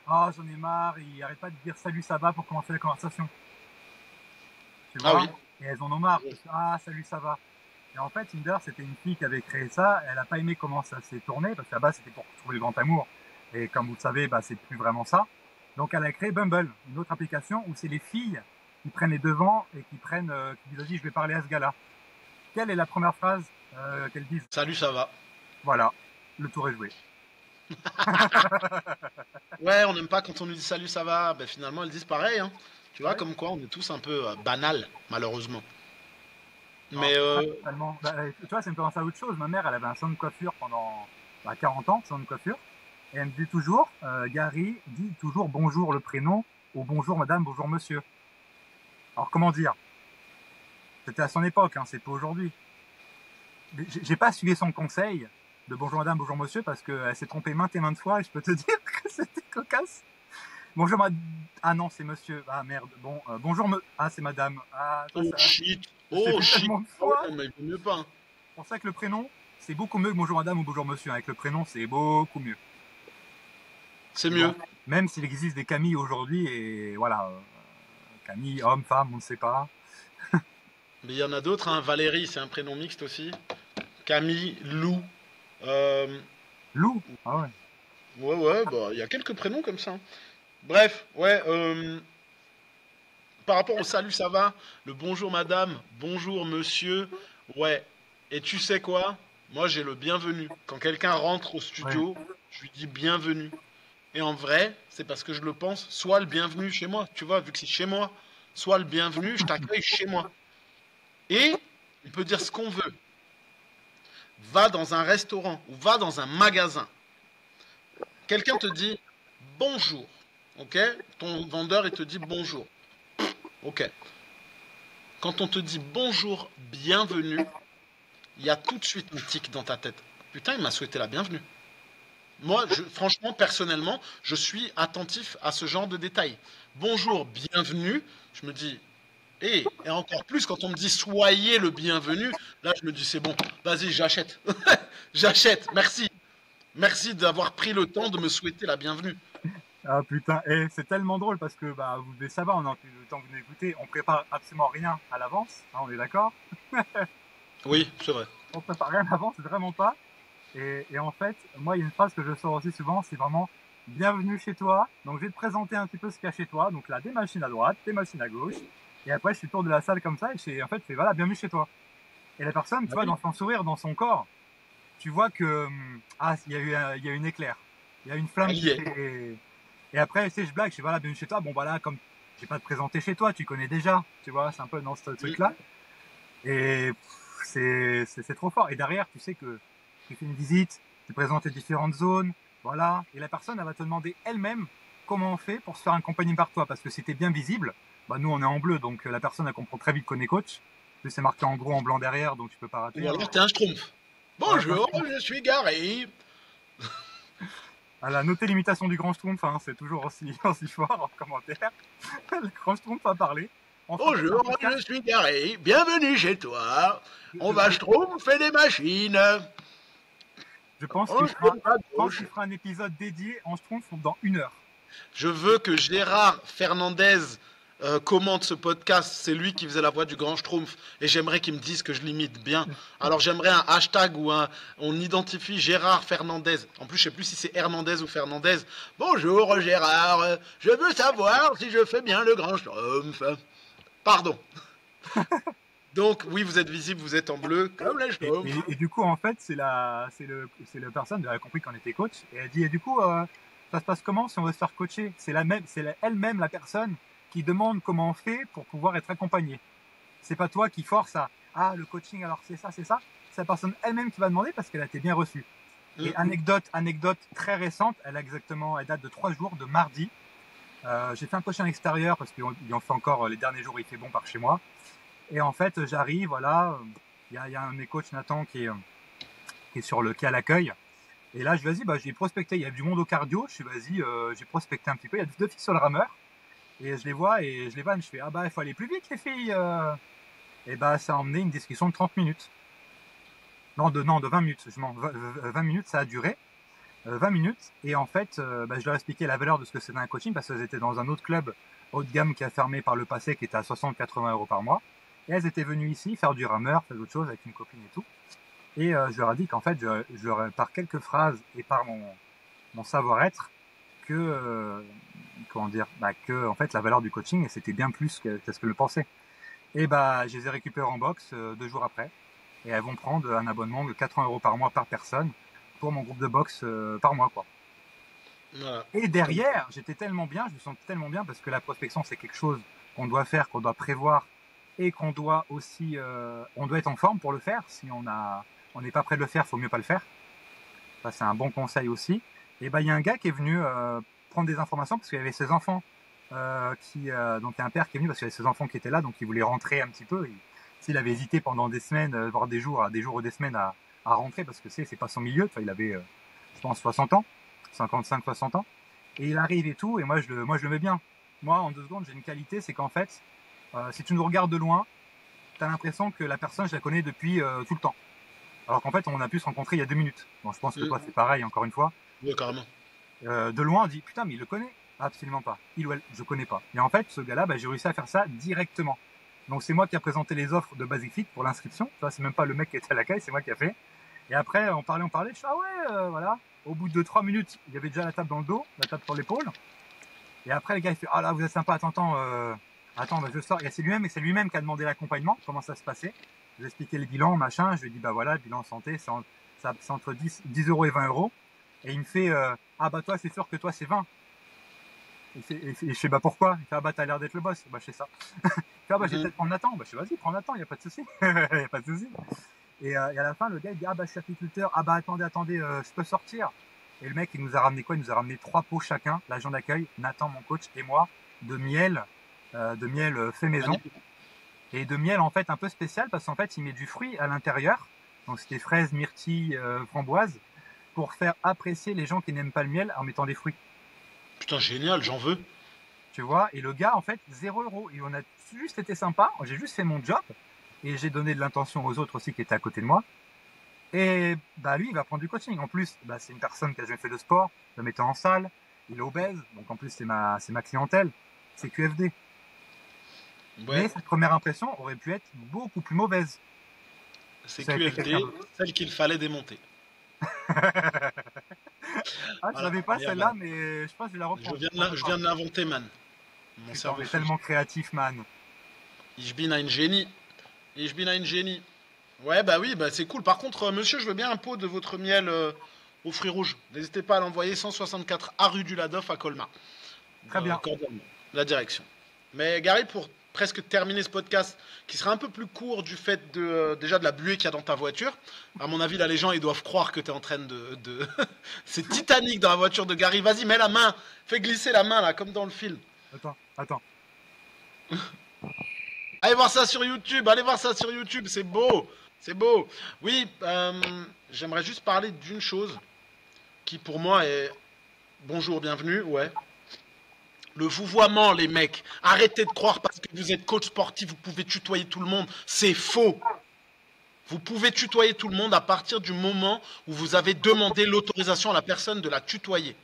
ah j'en ai marre, ils arrêtent pas de dire salut ça va pour commencer la conversation. Tu vois? Ah oui. Et elles en ont marre. Ah salut ça va. Et en fait, Tinder c'était une fille qui avait créé ça. Elle a pas aimé comment ça s'est tourné parce qu'à la base c'était pour trouver le grand amour. Et comme vous le savez, bah c'est plus vraiment ça. Donc elle a créé Bumble, une autre application où c'est les filles qui prennent les devants et qui qui disent vas-y je vais parler à ce gars-là. Quelle est la première phrase qu'elles disent? Salut, ça va. Voilà, le tour est joué. Ouais, on n'aime pas quand on nous dit salut, ça va. Ben, finalement, elles disent pareil. Hein. Tu vois, Ouais. comme quoi on est tous un peu banal, malheureusement. Non, Mais totalement. Bah, tu vois, ça me fait penser à autre chose. Ma mère, elle avait un salon de coiffure pendant 40 ans, salon de coiffure. Et elle me dit toujours, Gary dit toujours bonjour le prénom ou bonjour madame, bonjour monsieur. Alors comment dire? C'était à son époque, hein, c'est pas aujourd'hui. J'ai pas suivi son conseil de bonjour madame, bonjour monsieur parce qu'elle s'est trompée maintes et maintes fois et je peux te dire que c'était cocasse. Bonjour madame. Ah non, c'est monsieur. Ah merde. Bon, bonjour ah c'est madame. Ah Oh ça. shit. J'ai Oh vu shit. tellement de Ah ouais, fois. non, mais il vaut mieux pas, hein. C'est pour ça que le prénom, c'est beaucoup mieux que bonjour madame ou bonjour monsieur. Avec le prénom, c'est beaucoup mieux. C'est Mais mieux. bon, même s'il existe des Camille aujourd'hui et voilà, Camille, homme, femme, on ne sait pas. Mais il y en a d'autres, hein. Valérie, c'est un prénom mixte aussi. Camille, Lou. Euh, Lou. Ah ouais. Ouais, ouais, bah, il y a quelques prénoms comme ça, hein. Bref, ouais, par rapport au salut, ça va? Le bonjour madame, bonjour monsieur, ouais. Et tu sais quoi? Moi, j'ai le bienvenu. Quand quelqu'un rentre au Ouais. studio, je lui dis bienvenue. Et en vrai, c'est parce que je le pense, soit le bienvenu chez moi, tu vois, vu que c'est chez moi, soit le bienvenu, je t'accueille chez moi. Et on peut dire ce qu'on veut. Va dans un restaurant ou va dans un magasin. Quelqu'un te dit bonjour, ok? Ton vendeur, il te dit bonjour, ok. Quand on te dit bonjour, bienvenue, il y a tout de suite un tic dans ta tête. Putain, il m'a souhaité la bienvenue. Moi, franchement, personnellement, je suis attentif à ce genre de détails. Bonjour, bienvenue. Je me dis, et encore plus quand on me dit soyez le bienvenu, là je me dis c'est bon, vas-y, j'achète. J'achète, merci. Merci d'avoir pris le temps de me souhaiter la bienvenue. Ah putain, et c'est tellement drôle parce que bah vous devez savoir, le temps que vous écoutez, on prépare absolument rien à l'avance, hein, on est d'accord? Oui, c'est vrai. On prépare rien à l'avance, vraiment pas. Et en fait, moi, il y a une phrase que je sors aussi souvent, c'est vraiment bienvenue chez toi. Donc, je vais te présenter un petit peu ce qu'il y a chez toi. Donc là, des machines à droite, des machines à gauche. Et après, je suis autour de la salle comme ça et en fait, je fais voilà, bienvenue chez toi. Et la personne, tu Ah vois, oui. dans son sourire, dans son corps, tu vois que ah, il y a une éclair, il y a une flamme Elle qui y est. fait. Et après, tu sais, je blague, je fais voilà, bienvenue chez toi. Bon, voilà, comme je vais pas te présenter chez toi, tu connais déjà, tu vois, c'est un peu dans ce Mm. truc-là. Et c'est trop fort. Et derrière, tu sais que tu fais une visite, tu présentes les différentes zones, voilà. Et la personne, elle va te demander elle-même comment on fait pour se faire accompagner par toi. Parce que si t'es bien visible, bah nous on est en bleu, donc la personne elle comprend très vite qu'on est coach. Puis c'est marqué en gros en blanc derrière, donc tu peux pas rater. Ou Hein. alors t'es un schtroumpf. Voilà, Bonjour, je suis Gary. à la noter l'imitation du grand schtroumpf, hein, c'est toujours aussi, aussi fort en commentaire. Le grand schtroumpf a parlé. On fera peut-être un Bonjour, podcast. je suis Gary. Bienvenue chez toi. On Je, va je, schtroumpfer des machines. je pense On qu'il se fera, à je pense gauche. qu'il fera un épisode dédié en schtroumpf dans 1 heure. Je veux que Gérard Fernandez commente ce podcast. C'est lui qui faisait la voix du grand Schtroumpf. Et j'aimerais qu'il me dise que je l'imite bien. Alors j'aimerais un hashtag où on identifie Gérard Fernandez. En plus, je sais plus si c'est Hernandez ou Fernandez. Bonjour Gérard. Je veux savoir si je fais bien le grand Schtroumpf. Pardon. Donc, oui, vous êtes visible, vous êtes en bleu, comme les Schtroumpfs. Et du coup, en fait, c'est le personne, elle a compris qu'on était coach, et elle dit, et du coup, ça se passe comment si on veut se faire coacher? Elle-même la personne qui demande comment on fait pour pouvoir être accompagné. C'est pas toi qui force à le coaching, alors c'est ça, c'est ça. C'est la personne elle-même qui va demander parce qu'elle a été bien reçue. Et anecdote très récente, elle date de 3 jours, de mardi. J'ai fait un coaching à l'extérieur parce qu'il en fait encore les derniers jours, il fait bon par chez moi. Et en fait, j'arrive, voilà, il y a un de mes coachs, Nathan, qui est à l'accueil. Et là, je dis, vas-y, bah, j'ai prospecté. Il y a du monde au cardio. Je suis, vas-y, j'ai prospecté un petit peu. Il y a 2 filles sur le rameur. Et je les vois et je les vanne. Je fais, ah bah, il faut aller plus vite, les filles. Et bah, ça a emmené une discussion de 30 minutes. Non, de 20 minutes. 20 minutes, ça a duré. 20 minutes. Et en fait, bah, je leur ai expliqué la valeur de ce que c'était un coaching parce qu'elles étaient dans un autre club haut de gamme qui a fermé par le passé, qui était à 60-80 euros par mois. Et elles étaient venues ici faire du rameur, faire d'autres choses avec une copine et tout. Et je leur ai dit qu'en fait, par quelques phrases et par mon savoir-être, que comment dire, bah, que en fait la valeur du coaching, c'était bien plus que ce que je pensais. Et bah, je les ai récupérées en box 2 jours après. Et elles vont prendre un abonnement de 80 euros par mois par personne pour mon groupe de boxe par mois, quoi. Voilà. Et derrière, j'étais tellement bien, je me sens tellement bien parce que la prospection, c'est quelque chose qu'on doit faire, qu'on doit prévoir et qu'on doit aussi, on doit être en forme pour le faire. Si on n'est pas prêt de le faire, faut mieux pas le faire. Ça, c'est un bon conseil aussi. Et ben il y a un gars qui est venu prendre des informations parce qu'il y avait ses enfants donc il y a un père qui est venu parce qu'il y avait ses enfants qui étaient là, donc il voulait rentrer un petit peu. Il avait hésité pendant des semaines, voire des jours ou des semaines à rentrer parce que c'est pas son milieu. Enfin, il avait, je pense, 60 ans, 55, 60 ans. Et il arrive et tout, et moi je le mets bien. Moi, en 2 secondes, j'ai une qualité, c'est qu'en fait, si tu nous regardes de loin, t'as l'impression que la personne, je la connais depuis tout le temps. Alors qu'en fait, on a pu se rencontrer il y a 2 minutes. Bon, je pense que toi, c'est pareil, encore une fois. Oui, carrément. De loin, on dit, putain, mais il le connaît. Absolument pas. Il ou elle, je connais pas. Et en fait, ce gars-là, j'ai réussi à faire ça directement. Donc, c'est moi qui a présenté les offres de Basic Fit pour l'inscription. Tu vois, c'est même pas le mec qui était à l'accueil, c'est moi qui a fait. Et après, on parlait. Je suis, ah ouais, voilà. Au bout de 3 minutes, il y avait déjà la table dans le dos, la table sur l'épaule. Et après, le gars, il fait, ah là, vous êtes sympa, attends, je sors. Et c'est lui-même qui a demandé l'accompagnement, comment ça se passait. Je lui ai expliqué le bilan, machin. Je lui ai dit, bah voilà, le bilan santé, c'est entre 10 euros et 20 euros. Et il me fait, ah bah toi, c'est sûr que toi, c'est 20. Et je sais, bah pourquoi? Il fait, ah bah t'as l'air d'être le boss. Bah je sais ça. Il fait, ah bah je vais peut-être prendre Nathan. Bah je sais, vas-y, prends Nathan, y a pas de souci. Y a pas de souci. Et à la fin, le gars, il dit, ah bah je suis apiculteur. Ah bah attendez, je peux sortir. Et le mec, il nous a ramené quoi? Il nous a ramené 3 pots chacun, l'agent d'accueil, Nathan, mon coach, et moi, de miel fait maison. Et de miel, en fait, un peu spécial, parce qu'en fait, il met du fruit à l'intérieur. Donc c'était fraises, myrtilles, framboises, pour faire apprécier les gens qui n'aiment pas le miel en mettant des fruits. Putain, génial, j'en veux. Tu vois, et le gars, en fait, 0 euros. Et on a juste été sympa. J'ai juste fait mon job. Et j'ai donné de l'intention aux autres aussi qui étaient à côté de moi. Et bah lui, il va prendre du coaching. En plus, bah, c'est une personne qui a jamais fait de sport, le mettant en salle. Il est obèse. Donc en plus, c'est ma clientèle. C'est QFD. Ouais. Mais cette première impression aurait pu être beaucoup plus mauvaise. C'est QFD, celle qu'il fallait démonter. Ah, je l'avais pas celle-là, mais je pense que je vais la reprendre. Je viens de l'inventer, man. Mon cerveau est tellement créatif, man. Ich bin ein Génie. Ich bin ein Génie. Ouais, bah oui, bah c'est cool. Par contre, monsieur, je veux bien un pot de votre miel aux fruits rouges. N'hésitez pas à l'envoyer 164 A rue du Ladoff à Colmar. Très bien. La direction. Mais Gary, pour presque terminer ce podcast, qui sera un peu plus court du fait déjà de la buée qu'il y a dans ta voiture. À mon avis, là, les gens, ils doivent croire que tu es en train de... C'est Titanic dans la voiture de Gary. Vas-y, mets la main. Fais glisser la main, là, comme dans le film. Attends. Allez voir ça sur YouTube. C'est beau. C'est beau. Oui, j'aimerais juste parler d'une chose qui, pour moi, est... Bonjour, bienvenue, ouais. Le vouvoiement, les mecs. Arrêtez de croire parce que vous êtes coach sportif, vous pouvez tutoyer tout le monde. C'est faux. Vous pouvez tutoyer tout le monde à partir du moment où vous avez demandé l'autorisation à la personne de la tutoyer.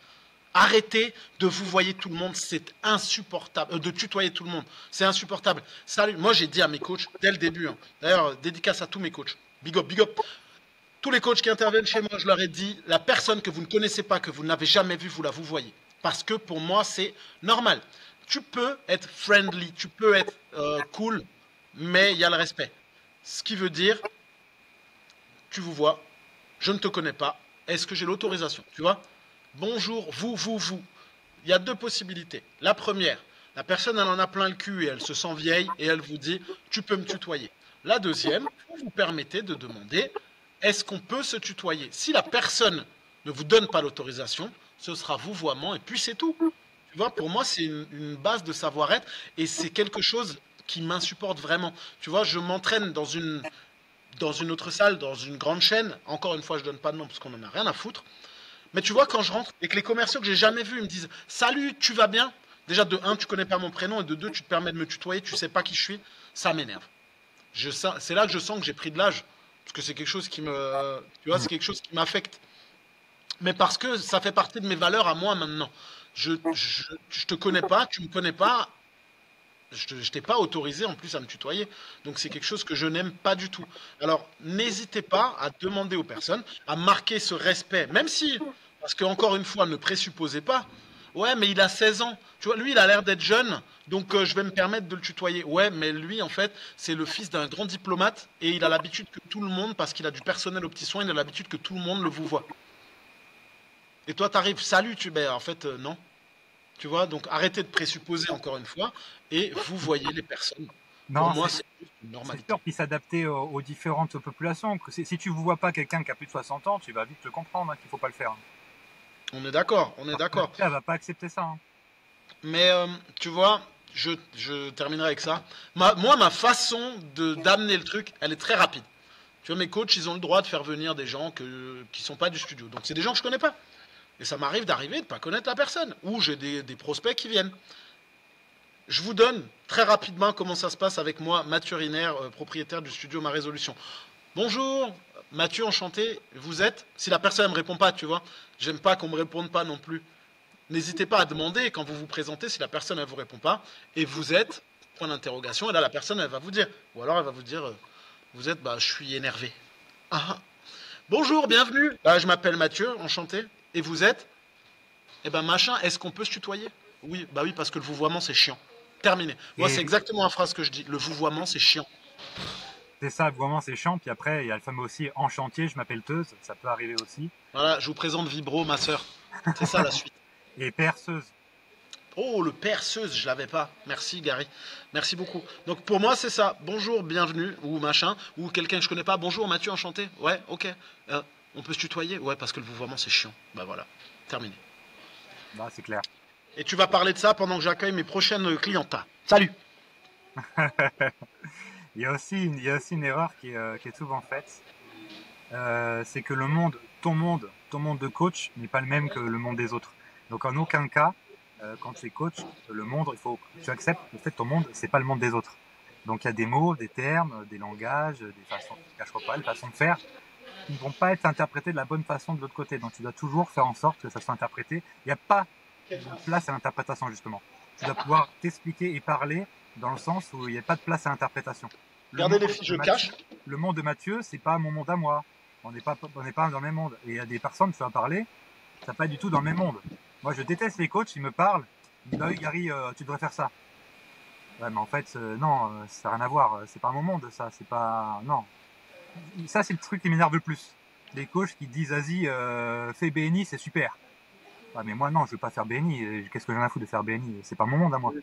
Arrêtez de vouvoyer tout le monde, c'est insupportable. De tutoyer tout le monde, c'est insupportable. Salut, moi j'ai dit à mes coachs dès le début, hein. D'ailleurs, dédicace à tous mes coachs. Big up, big up. Tous les coachs qui interviennent chez moi, je leur ai dit, la personne que vous ne connaissez pas, que vous n'avez jamais vue, vous la vouvoyez. Parce que pour moi, c'est normal. Tu peux être friendly, tu peux être cool, mais il y a le respect. Ce qui veut dire, tu vous vois, je ne te connais pas, est-ce que j'ai l'autorisation? Tu vois? Bonjour, vous. Il y a 2 possibilités. La première, la personne, elle en a plein le cul et elle se sent vieille et elle vous dit, tu peux me tutoyer. La deuxième, vous vous permettez de demander, est-ce qu'on peut se tutoyer? Si la personne ne vous donne pas l'autorisation, ce sera vouvoiement et puis c'est tout. Tu vois, pour moi, c'est une base de savoir-être et c'est quelque chose qui m'insupporte vraiment. Tu vois, je m'entraîne dans une autre salle, dans une grande chaîne. Encore une fois, je donne pas de nom parce qu'on en a rien à foutre. Mais tu vois, quand je rentre et que les commerciaux que j'ai jamais vus, ils me disent « Salut, tu vas bien ?» Déjà, de 1, tu connais pas mon prénom et de 2, tu te permets de me tutoyer, tu sais pas qui je suis. Ça m'énerve. C'est là que je sens que j'ai pris de l'âge. Parce que c'est quelque chose qui me... Tu vois, c'est quelque chose qui m'affecte. Mais parce que ça fait partie de mes valeurs à moi maintenant. Je te connais pas, tu me connais pas. Je t'ai pas autorisé en plus à me tutoyer. Donc c'est quelque chose que je n'aime pas du tout. Alors n'hésitez pas à demander aux personnes, à marquer ce respect. Même si, parce que encore une fois, ne présupposez pas. Ouais, mais il a 16 ans. Tu vois, lui, il a l'air d'être jeune, donc je vais me permettre de le tutoyer. Ouais, mais lui, en fait, c'est le fils d'un grand diplomate et il a l'habitude que tout le monde, parce qu'il a du personnel aux petits soins, il a l'habitude que tout le monde le vous voit. Et toi, t'arrives, salut, ben, en fait, non. Tu vois, donc arrêtez de présupposer encore une fois et vous voyez les personnes. Non, pour moi, c'est une normalité. C'est sûr qu'il s'adapter aux différentes populations. Si tu ne vois pas quelqu'un qui a plus de 60 ans, tu vas vite le comprendre qu'il ne faut pas le faire. On est d'accord, on est d'accord. Elle va pas accepter ça. Hein. Mais tu vois, je terminerai avec ça. Moi, ma façon d'amener le truc, elle est très rapide. Tu vois, mes coachs, ils ont le droit de faire venir des gens qui sont pas du studio. Donc, c'est des gens que je connais pas. Et ça m'arrive d'arriver de pas connaître la personne. Ou j'ai des prospects qui viennent. Je vous donne très rapidement comment ça se passe avec moi, Mathieu Riner, propriétaire du studio Ma Résolution. Bonjour, Mathieu, enchanté. Vous êtes? Si la personne ne me répond pas, tu vois, j'aime pas qu'on me réponde pas non plus. N'hésitez pas à demander quand vous vous présentez si la personne ne vous répond pas. Et vous êtes, point d'interrogation, et là la personne elle va vous dire. Ou alors elle va vous dire, vous êtes, bah je suis énervé. Ah, ah. Bonjour, bienvenue. Bah, je m'appelle Mathieu, enchanté. Et vous êtes? Eh ben machin, est-ce qu'on peut se tutoyer? Oui, bah oui, parce que le vouvoiement c'est chiant. Terminé. Moi c'est Et exactement la phrase que je dis. Le vouvoiement c'est chiant. c'est ça, vraiment, c'est chiant. Puis après, il y a le fameux aussi en chantier, je m'appelle Teuse, ça peut arriver aussi. Voilà, je vous présente Vibro, ma sœur. C'est ça la suite. Et perceuse. Oh, le perceuse, je l'avais pas. Merci Gary. Merci beaucoup. Donc pour moi, c'est ça. Bonjour, bienvenue, ou machin, ou quelqu'un que je connais pas. Bonjour Mathieu, enchanté. Ouais, ok. On peut se tutoyer? Ouais, parce que le vouvoiement, c'est chiant. Bah voilà, terminé. Bah, c'est clair. Et tu vas parler de ça pendant que j'accueille mes prochaines clientes. Salut. Il y a aussi une erreur qui est souvent faite. C'est que ton monde de coach n'est pas le même que le monde des autres. Donc en aucun cas, quand tu es coach, le monde, il faut que tu acceptes le fait que ton monde, c'est pas le monde des autres. Donc il y a des mots, des termes, des langages, des façons, des façons de faire qui ne vont pas être interprétés de la bonne façon de l'autre côté. Donc tu dois toujours faire en sorte que ça soit interprété. Il n'y a pas de place à l'interprétation justement. Tu dois pouvoir t'expliquer et parler dans le sens où il n'y a pas de place à l'interprétation. Regardez les filles, je cache. Le monde de Mathieu, c'est pas mon monde à moi. On n'est pas dans le même monde. Et il y a des personnes, tu vas parler, ça pas du tout dans le même monde. Moi, je déteste les coachs, ils me parlent, ils disent, bah oui, Gary, tu devrais faire ça. Ouais, mais en fait, non, ça n'a rien à voir. C'est pas mon monde, ça. C'est pas, non. Ça, c'est le truc qui m'énerve le plus. Les coachs qui disent, vas-y, fais BNI, c'est super. Ouais, mais moi, non, je veux pas faire BNI. Qu'est-ce que j'en ai à foutre de faire BNI? C'est pas mon monde à moi. Tu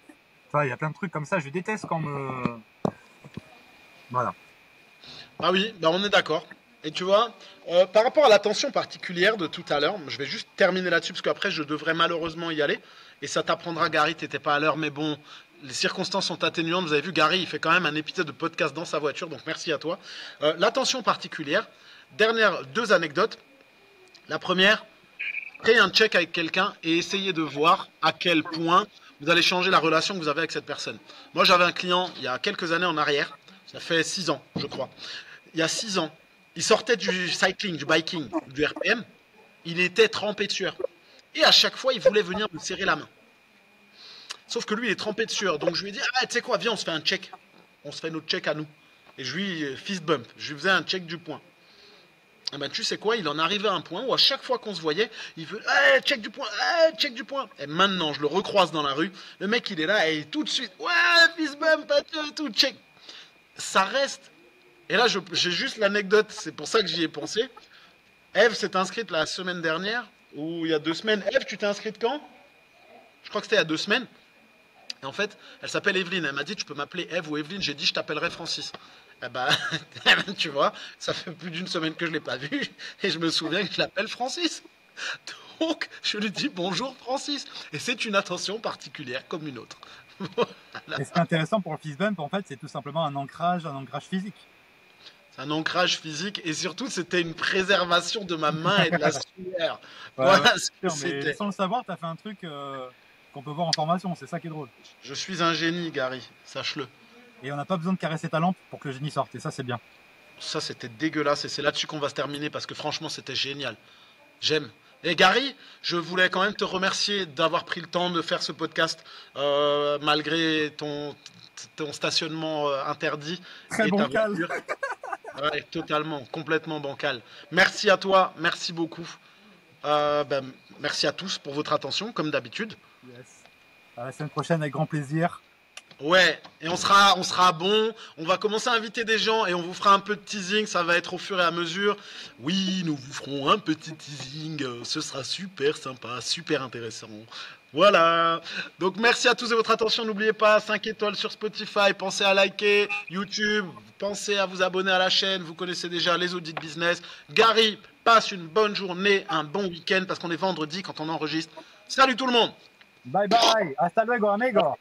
vois, il y a plein de trucs comme ça. Je déteste quand me, voilà. Ah oui, bah on est d'accord. Et tu vois, par rapport à l'attention particulière de tout à l'heure, je vais juste terminer là-dessus parce qu'après je devrais malheureusement y aller. Et ça t'apprendra, Gary, t'étais pas à l'heure, mais bon, les circonstances sont atténuantes. Vous avez vu, Gary, il fait quand même un épisode de podcast dans sa voiture, donc merci à toi. L'attention particulière, dernière deux anecdotes. La première, créez un check avec quelqu'un et essayez de voir à quel point vous allez changer la relation que vous avez avec cette personne. Moi, j'avais un client il y a quelques années en arrière, ça fait 6 ans, je crois. Il y a 6 ans, il sortait du cycling, du biking, du RPM, il était trempé de sueur. Et à chaque fois, il voulait venir me serrer la main. Sauf que lui, il est trempé de sueur. Donc je lui ai dit, ah, tu sais quoi, viens, on se fait un check. On se fait notre check à nous. Et je lui fist bump, je lui faisais un check du poing. Et ben tu sais quoi, il en arrivait à un point où à chaque fois qu'on se voyait, il veut hey, check du point, hey, check du point. Et maintenant, je le recroise dans la rue, le mec il est là et tout de suite, ouais, fist bump, tout, check. Ça reste. Et là, j'ai juste l'anecdote, c'est pour ça que j'y ai pensé. Eve s'est inscrite la semaine dernière, ou il y a 2 semaines. Eve, tu t'es inscrite quand? Je crois que c'était il y a 2 semaines. Et en fait, elle s'appelle Evelyne. Elle m'a dit, tu peux m'appeler Eve ou Evelyne. J'ai dit, je t'appellerai Francis. Eh ben, tu vois, ça fait plus d'1 semaine que je ne l'ai pas vue. Et je me souviens que je l'appelle Francis. Donc, je lui dis bonjour Francis. Et c'est une attention particulière comme une autre. Voilà. Et ce qui est intéressant pour le fist bump, en fait, c'est tout simplement un ancrage physique. C'est un ancrage physique et surtout, c'était une préservation de ma main et de la sueur. Voilà ce que c'était. Sans le savoir, tu as fait un truc qu'on peut voir en formation. C'est ça qui est drôle. Je suis un génie, Gary. Sache-le. Et on n'a pas besoin de caresser ta lampe pour que le génie sorte. Et ça, c'est bien. Ça, c'était dégueulasse. Et c'est là-dessus qu'on va se terminer parce que franchement, c'était génial. J'aime. Et Gary, je voulais quand même te remercier d'avoir pris le temps de faire ce podcast malgré ton stationnement interdit. Très bancal. Ouais, totalement, complètement bancal. Merci à toi, merci beaucoup. Merci à tous pour votre attention, comme d'habitude. Yes. À la semaine prochaine, avec grand plaisir. Ouais, et on sera bon. On va commencer à inviter des gens et on vous fera un peu de teasing. Ça va être au fur et à mesure. Oui, nous vous ferons un petit teasing. Ce sera super sympa, super intéressant. Voilà. Donc merci à tous de votre attention. N'oubliez pas 5 étoiles sur Spotify. Pensez à liker YouTube. Pensez à vous abonner à la chaîne. Vous connaissez déjà les audits business. Gary, Passe une bonne journée, un bon week-end, parce qu'on est vendredi quand on enregistre. Salut tout le monde. Bye bye. Hasta luego, amigo.